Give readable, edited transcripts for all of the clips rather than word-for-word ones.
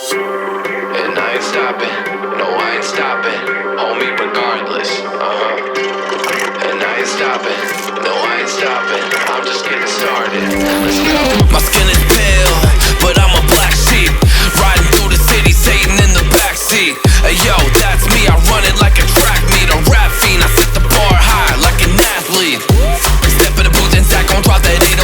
And I ain't stopping, no I ain't stopping, homie regardless, And I ain't stopping, no I ain't stopping, I'm just getting started, let's go. My skin is pale, but I'm a black sheep, riding through the city, Satan in the backseat. Hey yo, that's me, I run it like a track meet, a rap fiend, I set the bar high like an athlete. Step in the booth and Zach gon' drop that 808,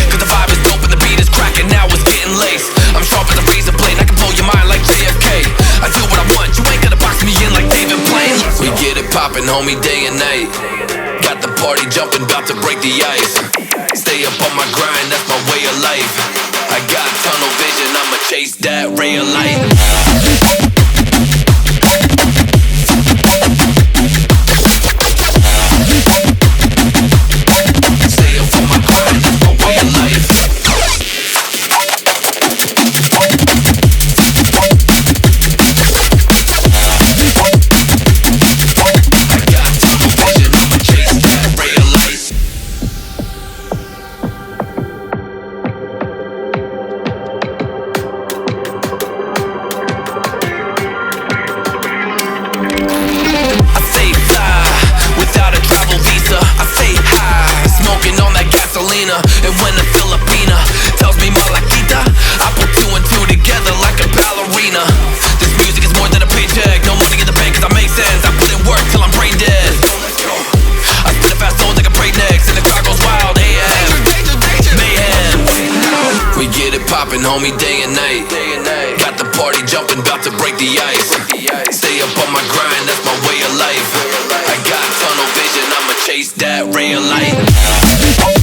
cause the vibe is dope and the beat is cracking, now it's getting laced. I'm sharp as a razor blade, I can blow your mind like JFK. I do what I want, you ain't gonna box me in like David Blaine. We get it poppin', homie, day and night. Got the party jumping, bout to break the ice. Stay up on my grind, that's my way of life. I got tunnel vision, I'ma chase that ray of light. And when a Filipina tells me Malakita, I put two and two together like a ballerina. This music is more than a paycheck, no money in the bank cause I make sense. I put in work till I'm brain dead. I spit a fast soul like a break next, and the crowd goes wild, AM, mayhem. We get it poppin', homie, day and night. Got the party jumping, bout to break the ice. Stay up on my grind, that's my way of life. I got tunnel vision, I'ma chase that ray of light.